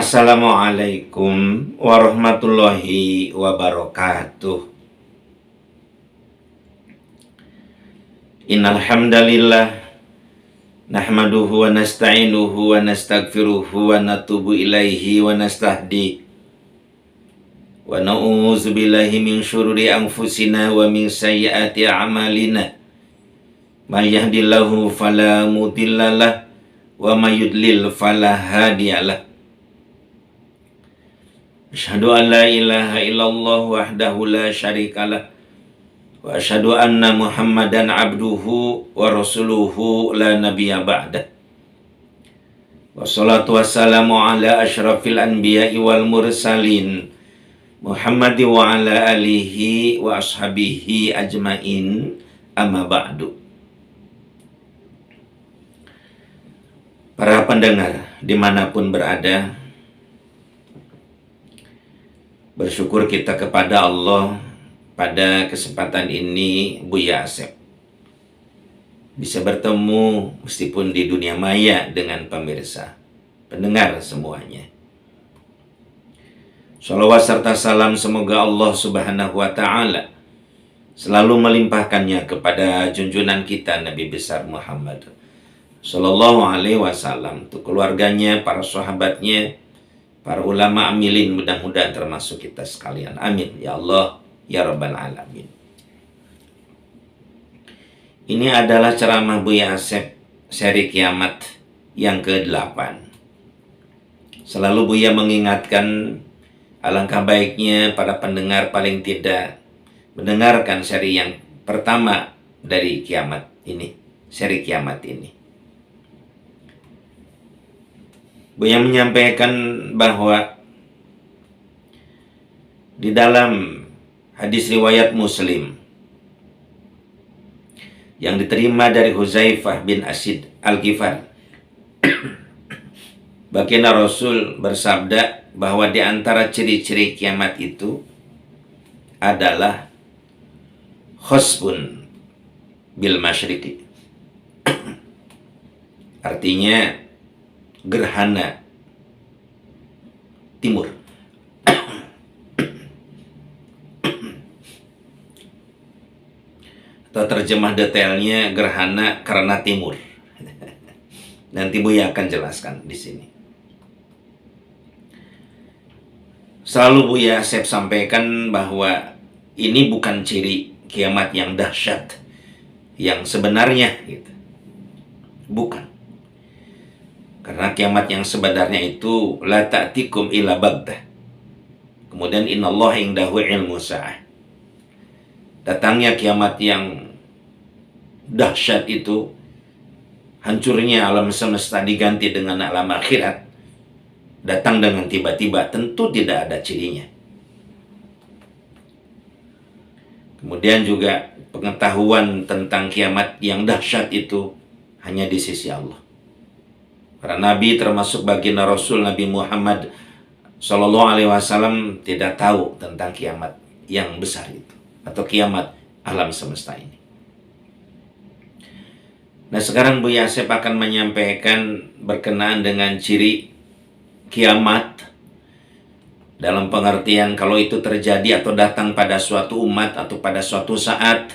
Assalamualaikum warahmatullahi wabarakatuh. Innal hamdalillah nahmaduhu wa nasta'inuhu wa nastaghfiruhu wa natubu ilaihi wa nastahdi wa na'udzu billahi min syururi anfusina wa min sayyiati a'malina. May yahdihillahu fala mudhillalah wa may yudlil fala hadiyalah. Asyhadu an la ilaha illallah wahdahu la syarikalah wa asyhadu anna Muhammadan abduhu wa rasuluhu la nabiyya ba'dah. Wassalatu wassalamu ala asyrafil anbiya'i wal mursalin Muhammad wa ala alihi wa ashabihi ajmain, amma ba'du. Para pendengar dimanapun berada, bersyukur kita kepada Allah pada kesempatan ini Buya Asep bisa bertemu meskipun di dunia maya dengan pemirsa, pendengar semuanya. Shalawat serta salam semoga Allah Subhanahu wa Ta'ala selalu melimpahkannya kepada junjungan kita Nabi besar Muhammad Sallallahu Alaihi Wasallam, untuk keluarganya, para sahabatnya, para ulama amilin, mudah-mudahan termasuk kita sekalian. Amin. Ya Allah, ya Rabbal Alamin. Ini adalah ceramah Buya Asep seri kiamat yang ke-8. Selalu Buya mengingatkan, alangkah baiknya para pendengar paling tidak mendengarkan seri yang pertama dari kiamat ini, seri kiamat ini. Buya menyampaikan bahwa di dalam hadis riwayat Muslim yang diterima dari Huzaifah bin Asid Al-Ghifari, baginda Rasul bersabda bahwa di antara ciri-ciri kiamat itu adalah khosbun bil masyriqi, artinya gerhana timur. Atau terjemah detailnya gerhana karena timur. Nanti Buya akan jelaskan di sini. Selalu Buya Asep sampaikan bahwa ini bukan ciri kiamat yang dahsyat, yang sebenarnya gitu. Bukan. Karena kiamat yang sebenarnya itu la ta'tikum illa baghtah. Kemudian innallaha indahu ilmu sa'ah. Datangnya kiamat yang dahsyat itu, hancurnya alam semesta diganti dengan alam akhirat, datang dengan tiba-tiba, tentu tidak ada cirinya. Kemudian juga pengetahuan tentang kiamat yang dahsyat itu hanya di sisi Allah. Para nabi termasuk baginda Rasul Nabi Muhammad Sallallahu Alaihi Wasallam tidak tahu tentang kiamat yang besar itu, atau kiamat alam semesta ini. Nah, sekarang Buya Asep akan menyampaikan berkenaan dengan ciri kiamat dalam pengertian kalau itu terjadi atau datang pada suatu umat atau pada suatu saat,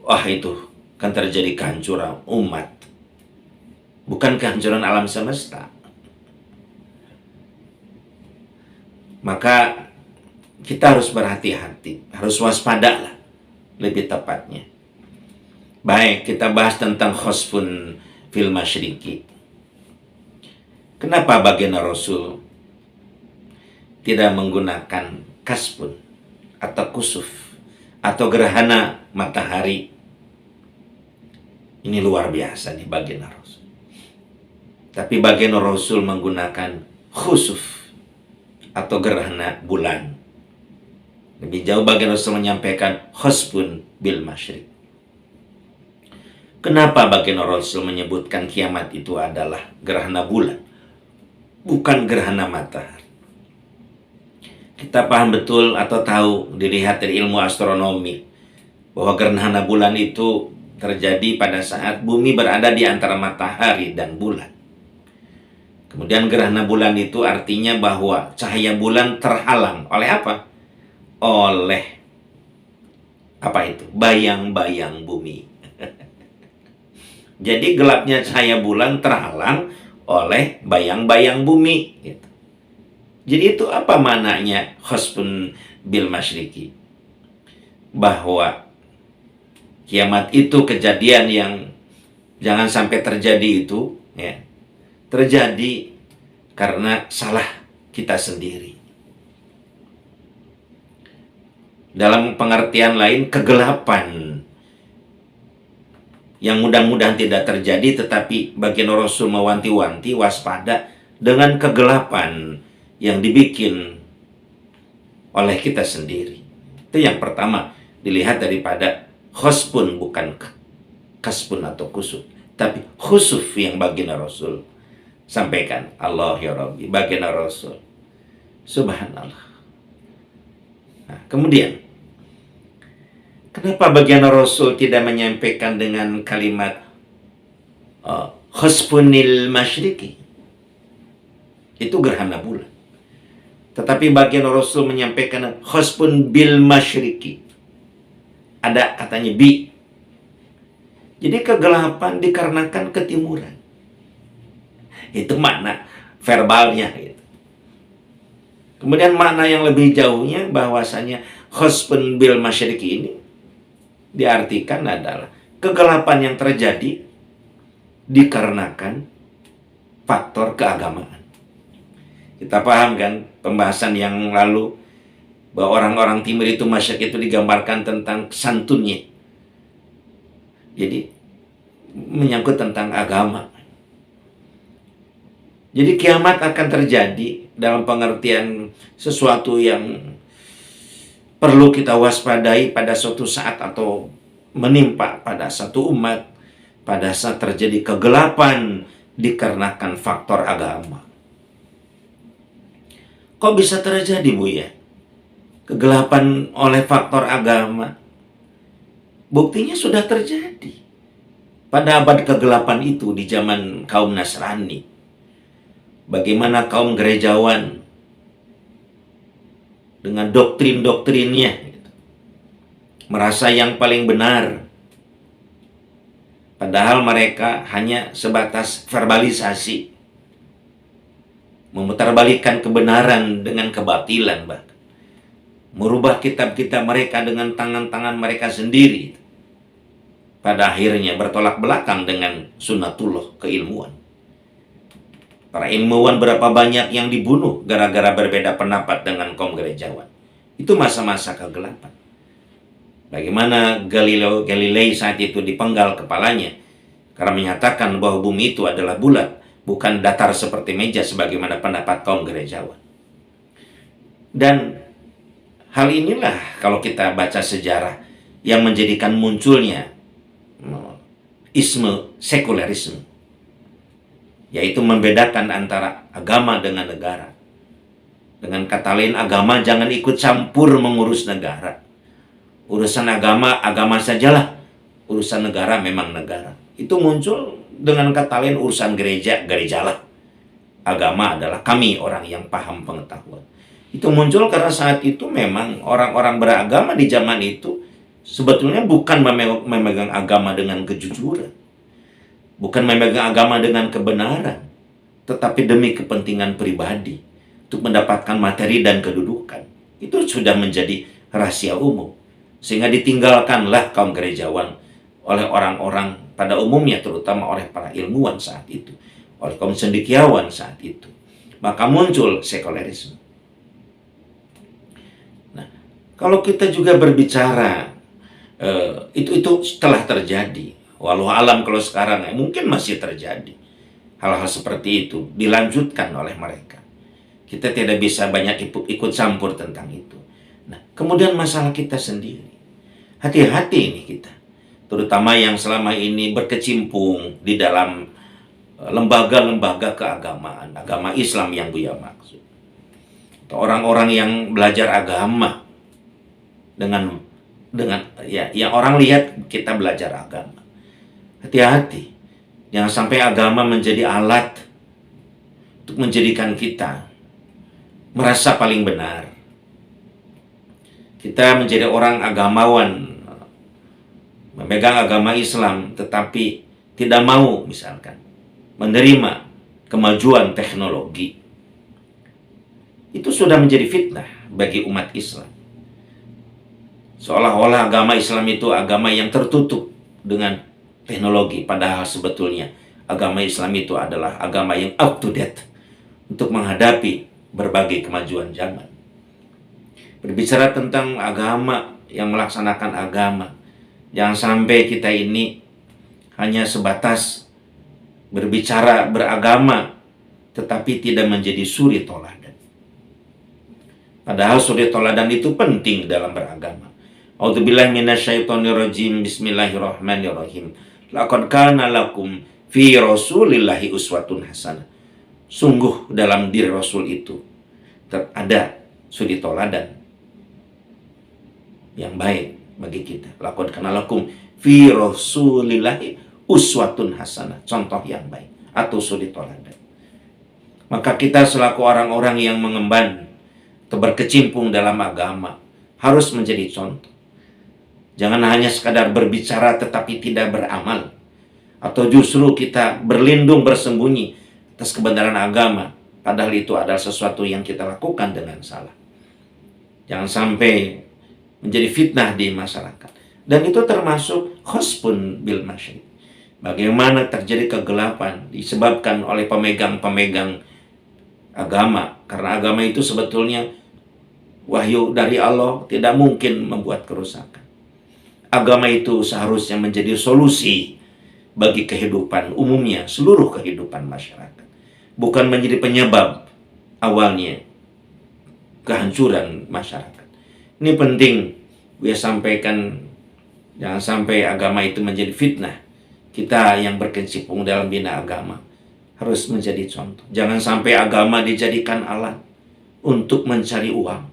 wah itu kan terjadi kehancuran umat, bukan kehancuran alam semesta. Maka kita harus berhati-hati, harus waspada lah, lebih tepatnya. Baik, kita bahas tentang khosfun fil masyriqi. Kenapa baginda Rasul tidak menggunakan kasbun atau kusuf atau gerhana matahari? Ini luar biasa nih baginda Rasul. Tapi baginda Rasul menggunakan khusuf atau gerhana bulan. Lebih jauh baginda Rasul menyampaikan khosbun bil masyriq. Kenapa baginda Rasul menyebutkan kiamat itu adalah gerhana bulan, bukan gerhana matahari? Kita paham betul atau tahu, dilihat dari ilmu astronomi, bahwa gerhana bulan itu terjadi pada saat bumi berada di antara matahari dan bulan. Kemudian gerhana bulan itu artinya bahwa cahaya bulan terhalang oleh apa? Oleh apa itu? Bayang-bayang bumi. Jadi gelapnya cahaya bulan terhalang oleh bayang-bayang bumi. Gitu. Jadi itu apa maknanya khosfun bil masyriqi? Bahwa kiamat itu kejadian yang jangan sampai terjadi itu, ya, terjadi karena salah kita sendiri. Dalam pengertian lain, kegelapan yang mudah-mudahan tidak terjadi, tetapi baginda Rasul mewanti-wanti waspada dengan kegelapan yang dibikin oleh kita sendiri. Itu yang pertama dilihat daripada khosbun, bukan kasbun atau kusuf, tapi khusuf yang baginda Rasul sampaikan. Allah ya Rabbi, baginda Rasul, subhanallah. Nah, kemudian kenapa baginda Rasul tidak menyampaikan dengan kalimat khosfunil masyriqi? Itu gerhana bulan. Tetapi baginda Rasul menyampaikan khosfun bil masyriqi. Ada katanya bi. Jadi kegelapan dikarenakan ketimuran. Itu makna verbalnya gitu. Kemudian makna yang lebih jauhnya bahwasanya khosfun bil masyriqi ini diartikan adalah kegelapan yang terjadi dikarenakan faktor keagamaan. Kita paham kan pembahasan yang lalu bahwa orang-orang timur itu, masyarakat itu digambarkan tentang santunnya. Jadi menyangkut tentang agama. Jadi kiamat akan terjadi dalam pengertian sesuatu yang perlu kita waspadai pada suatu saat atau menimpa pada satu umat pada saat terjadi kegelapan dikarenakan faktor agama. Kok bisa terjadi, Bu ya? Kegelapan oleh faktor agama. Buktinya sudah terjadi. Pada abad kegelapan itu di zaman kaum Nasrani. Bagaimana kaum gerejawan dengan doktrin-doktrinnya merasa yang paling benar. Padahal mereka hanya sebatas verbalisasi. Memutarbalikkan kebenaran dengan kebatilan, bahkan merubah kitab-kitab mereka dengan tangan-tangan mereka sendiri. Pada akhirnya bertolak belakang dengan sunnatullah, keilmuan. Para ilmuwan berapa banyak yang dibunuh gara-gara berbeda pendapat dengan kaum gerejawan. Itu masa-masa kegelapan. Bagaimana Galileo Galilei saat itu dipenggal kepalanya karena menyatakan bahwa bumi itu adalah bulat, bukan datar seperti meja sebagaimana pendapat kaum gerejawan. Dan hal inilah kalau kita baca sejarah yang menjadikan munculnya isme sekulerisme, yaitu membedakan antara agama dengan negara. Dengan kata lain, agama jangan ikut campur mengurus negara. Urusan agama, agama sajalah. Urusan negara memang negara. Itu muncul dengan kata lain, urusan gereja, gerejalah. Agama adalah kami orang yang paham pengetahuan. Itu muncul karena saat itu memang orang-orang beragama di zaman itu sebetulnya bukan memegang agama dengan kejujuran. Bukan memegang agama dengan kebenaran. Tetapi demi kepentingan pribadi. Untuk mendapatkan materi dan kedudukan. Itu sudah menjadi rahasia umum. Sehingga ditinggalkanlah kaum gerejawan oleh orang-orang pada umumnya, terutama oleh para ilmuwan saat itu. Oleh kaum cendekiawan saat itu. Maka muncul sekulerisme. Nah, kalau kita juga berbicara, itu telah terjadi. Walau alam kalau sekarang mungkin masih terjadi. Hal-hal seperti itu dilanjutkan oleh mereka. Kita tidak bisa banyak ikut campur tentang itu. Nah, kemudian masalah kita sendiri. Hati-hati ini kita. Terutama yang selama ini berkecimpung di dalam lembaga-lembaga keagamaan. Agama Islam yang Buya maksud. Orang-orang yang belajar agama dengan ya, yang orang lihat kita belajar agama. Hati-hati. Jangan sampai agama menjadi alat untuk menjadikan kita merasa paling benar. Kita menjadi orang agamawan, memegang agama Islam, tetapi tidak mau misalkan menerima kemajuan teknologi. Itu sudah menjadi fitnah bagi umat Islam. Seolah-olah agama Islam itu agama yang tertutup dengan teknologi, padahal sebetulnya agama Islam itu adalah agama yang up to date untuk menghadapi berbagai kemajuan zaman. Berbicara tentang agama, yang melaksanakan agama, jangan sampai kita ini hanya sebatas berbicara beragama tetapi tidak menjadi suri toladan. Padahal suri toladan itu penting dalam beragama. A'udzubillahi minasyaitonirrajim. Bismillahirrahmanirrahim. Laqad kana lakum fi rasulillahi uswatun hasanah. Sungguh dalam diri Rasul itu ada suri toladan yang baik bagi kita. Laqad kana lakum fi rasulillahi uswatun hasanah, contoh yang baik atau suri toladan. Maka kita selaku orang-orang yang mengemban atau berkecimpung dalam agama harus menjadi contoh. Jangan hanya sekadar berbicara tetapi tidak beramal, atau justru kita berlindung bersembunyi atas kebenaran agama, padahal itu adalah sesuatu yang kita lakukan dengan salah. Jangan sampai menjadi fitnah di masyarakat. Dan itu termasuk khosbun bil masyid. Bagaimana terjadi kegelapan disebabkan oleh pemegang-pemegang agama. Karena agama itu sebetulnya wahyu dari Allah, tidak mungkin membuat kerusakan. Agama itu seharusnya menjadi solusi bagi kehidupan umumnya, seluruh kehidupan masyarakat. Bukan menjadi penyebab awalnya kehancuran masyarakat. Ini penting saya sampaikan, jangan sampai agama itu menjadi fitnah. Kita yang berkecimpung dalam bina agama harus menjadi contoh. Jangan sampai agama dijadikan alat untuk mencari uang.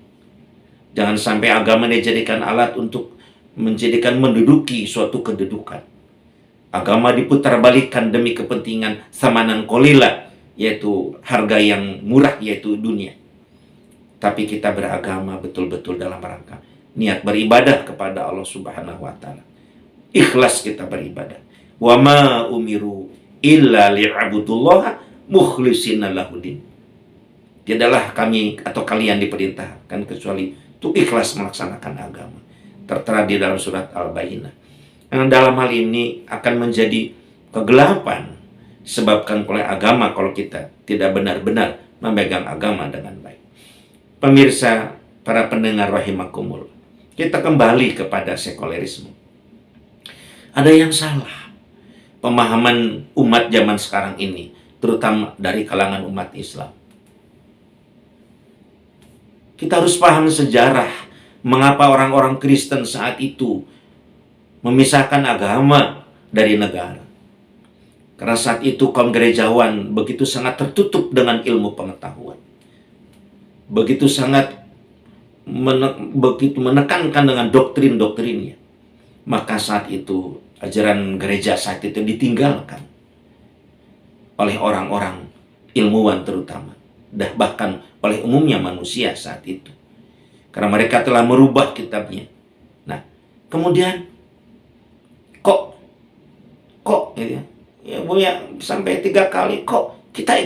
Jangan sampai agama dijadikan alat untuk menduduki suatu kedudukan. Agama diputarbalikkan demi kepentingan samanan kolila, yaitu harga yang murah, yaitu dunia. Tapi kita beragama betul-betul dalam rangka niat beribadah kepada Allah Subhanahu wa Ta'ala. Ikhlas kita beribadah. Wa ma umiru illa li'abudullaha mukhlishina lahudin. Tidaklah kami atau kalian diperintahkan kecuali untuk ikhlas melaksanakan agama. Tertera di dalam surat Al-Baqarah. Yang dalam hal ini akan menjadi kegelapan disebabkan oleh agama kalau kita tidak benar-benar memegang agama dengan baik. Pemirsa, para pendengar rahimakumullah, kita kembali kepada sekulerisme. Ada yang salah pemahaman umat zaman sekarang ini, terutama dari kalangan umat Islam. Kita harus paham sejarah mengapa orang-orang Kristen saat itu memisahkan agama dari negara. Karena saat itu kaum gerejawan begitu sangat tertutup dengan ilmu pengetahuan. Begitu sangat begitu menekankan dengan doktrin-doktrinnya. Maka saat itu ajaran gereja saat itu ditinggalkan oleh orang-orang ilmuwan terutama, dan bahkan oleh umumnya manusia saat itu. Karena mereka telah merubah kitabnya. Nah, kemudian kok ya sampai 3 kali kok kita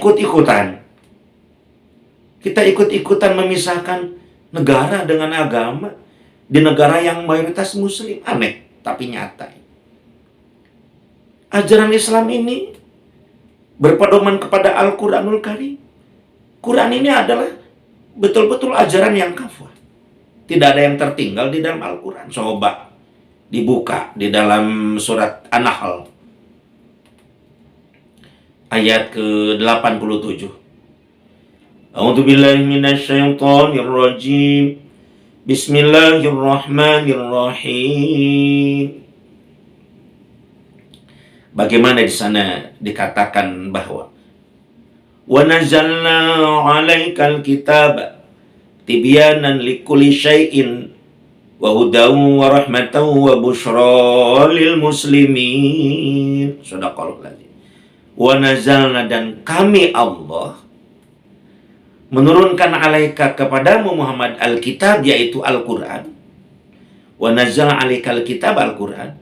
ikut-ikutan memisahkan negara dengan agama di negara yang mayoritas muslim. Aneh tapi nyata. Ajaran Islam ini berpedoman kepada Al-Quranul Karim. Quran ini adalah betul-betul ajaran yang kafah. Tidak ada yang tertinggal di dalam Al-Quran. Coba dibuka di dalam surat An-Nahl ayat ke-87. A'udzubillahi minasyaitonirrajim. Bismillahirrahmanirrahim. Bagaimana di sana dikatakan bahwa wa nazzalna 'alaikal kitaba tibyanan likulli syai'in wa hudan wa rahmatan wa busyra lil muslimin. Shadaqallahu alazim. Wa nazzalna, dan kami Allah menurunkan alaika kepadamu Muhammad Alkitab, yaitu Al-Quran. Wa nazzala alaikal kitab, Al-Quran,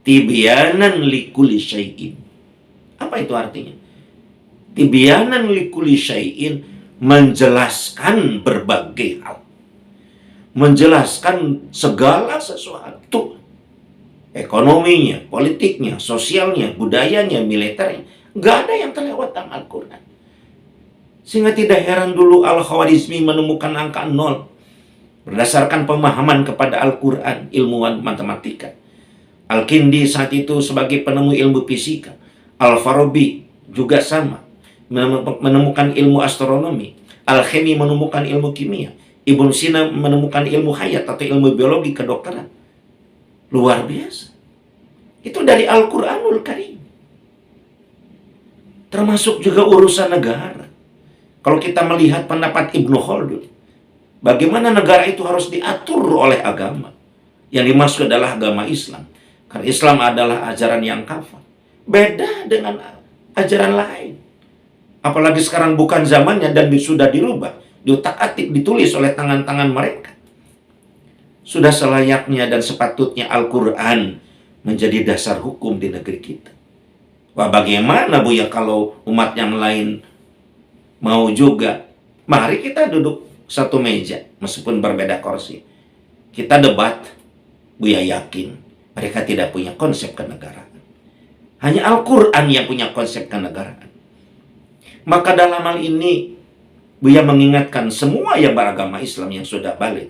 tibyanan likulli syai'in. Apa itu artinya? Tibyanan likulli syai'in, menjelaskan berbagai hal, menjelaskan segala sesuatu, ekonominya, politiknya, sosialnya, budayanya, militernya. Nggak ada yang terlewat dalam Al-Quran. Sehingga tidak heran dulu Al-Khwarizmi menemukan angka 0 berdasarkan pemahaman kepada Al-Quran, ilmuwan matematika. Al-Kindi saat itu sebagai penemu ilmu fisika. Al-Farabi juga sama, menemukan ilmu astronomi. Al-Khemi menemukan ilmu kimia. Ibnu Sina menemukan ilmu hayat atau ilmu biologi kedokteran. Luar biasa. Itu dari Al-Quranul Karim. Termasuk juga urusan negara. Kalau kita melihat pendapat Ibnu Khaldun, bagaimana negara itu harus diatur oleh agama. Yang dimaksud adalah agama Islam. Karena Islam adalah ajaran yang kafah. Beda dengan ajaran lain. Apalagi sekarang bukan zamannya dan sudah dirubah, diutak-atik, ditulis oleh tangan-tangan mereka. Sudah selayaknya dan sepatutnya Al-Quran menjadi dasar hukum di negeri kita. Wah, bagaimana Bu ya kalau umat yang lain mau juga? Mari kita duduk satu meja meskipun berbeda kursi. Kita debat. Bu ya yakin mereka tidak punya konsep kenegaraan. Hanya Al-Quran yang punya konsep kenegaraan. Maka dalam hal ini Buya mengingatkan semua yang beragama Islam yang sudah balik,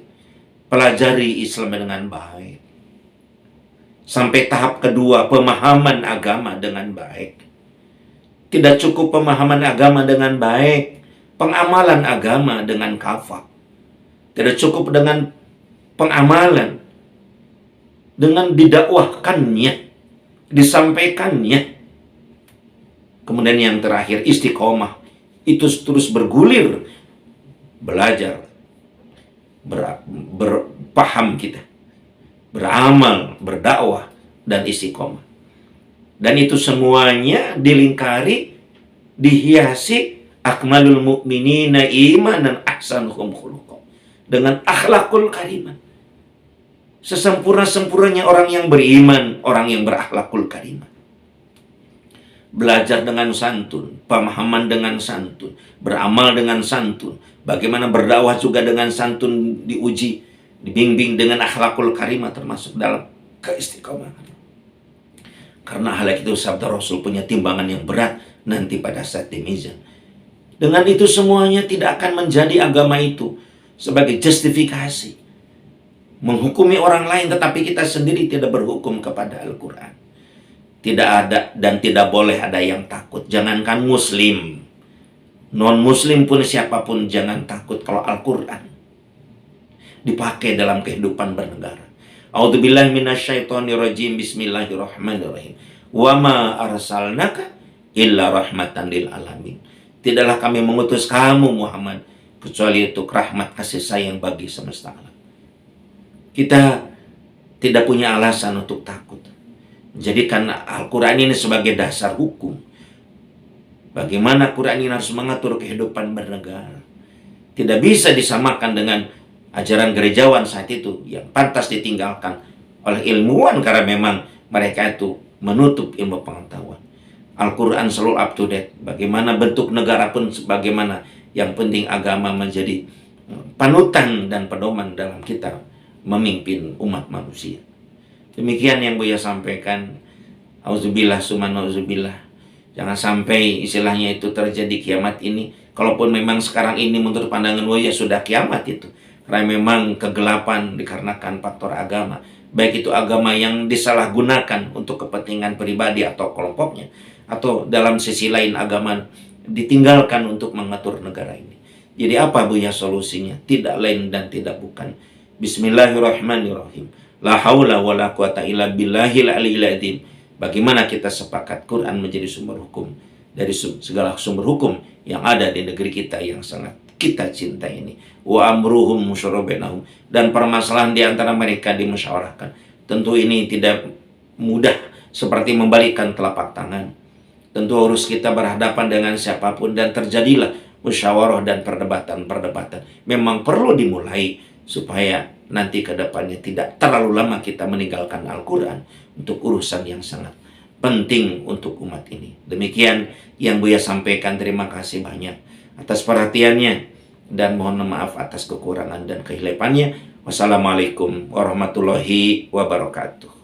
pelajari Islam dengan baik. Sampai tahap kedua, pemahaman agama dengan baik. Tidak cukup pemahaman agama dengan baik, pengamalan agama dengan kafah. Tidak cukup dengan pengamalan, dengan didakwahkannya, disampaikannya. Kemudian yang terakhir, istiqomah. Itu terus bergulir, belajar, berpaham kita, beramal, berdakwah, dan istiqomah. Dan itu semuanya dilingkari, dihiasi akmalul mu'minina imanan ahsanuhum khuluqan, dengan akhlakul karimah. Sesempurna-sempurnanya orang yang beriman, orang yang berakhlakul karimah. Belajar dengan santun, pemahaman dengan santun, beramal dengan santun. Bagaimana berdakwah juga dengan santun, diuji, dibimbing dengan akhlakul karimah, termasuk dalam keistiqomahan. Karena hal itu sabda Rasul punya timbangan yang berat nanti pada saat di mizan. Dengan itu semuanya tidak akan menjadi agama itu sebagai justifikasi menghukumi orang lain, tetapi kita sendiri tidak berhukum kepada Al-Quran. Tidak ada dan tidak boleh ada yang takut. Jangankan muslim, non-muslim pun siapapun jangan takut kalau Al-Quran dipakai dalam kehidupan bernegara. A'udzubillahi minasyaitonirrajim. Bismillahirrahmanirrahim. Wa ma arsalnaka illa rahmatan lil alamin. Tidaklah kami mengutus kamu Muhammad kecuali untuk rahmat kasih sayang bagi semesta alam. Kita tidak punya alasan untuk takut. Jadikan Al-Quran ini sebagai dasar hukum. Bagaimana Quran ini harus mengatur kehidupan bernegara. Tidak bisa disamakan dengan ajaran gerejawan saat itu yang pantas ditinggalkan oleh ilmuwan karena memang mereka itu menutup ilmu pengetahuan. Al-Quran selalu up to date. Bagaimana bentuk negara pun sebagaimana. Yang penting agama menjadi panutan dan pedoman dalam kita memimpin umat manusia. Demikian yang Buya sampaikan. Auzubillah summa auzubillah. Jangan sampai istilahnya itu terjadi kiamat ini. Kalaupun memang sekarang ini menurut pandangan Buya sudah kiamat itu. Karena memang kegelapan dikarenakan faktor agama. Baik itu agama yang disalahgunakan untuk kepentingan pribadi atau kelompoknya. Atau dalam sisi lain agama ditinggalkan untuk mengatur negara ini. Jadi apa Buya solusinya? Tidak lain dan tidak bukan. Bismillahirrahmanirrahim. La haula wa la quwata illa billahil aliyil azim. Bagaimana kita sepakat Quran menjadi sumber hukum dari segala sumber hukum yang ada di negeri kita yang sangat kita cinta ini. Wa amruhum musyara bainahum, dan permasalahan di antara mereka dimusyawarahkan. Tentu ini tidak mudah seperti membalikkan telapak tangan. Tentu harus kita berhadapan dengan siapapun dan terjadilah musyawarah dan perdebatan-perdebatan memang perlu dimulai supaya nanti ke depannya tidak terlalu lama kita meninggalkan Al-Quran untuk urusan yang sangat penting untuk umat ini. Demikian yang Buya sampaikan. Terima kasih banyak atas perhatiannya dan mohon maaf atas kekurangan dan kehilafannya. Wassalamualaikum warahmatullahi wabarakatuh.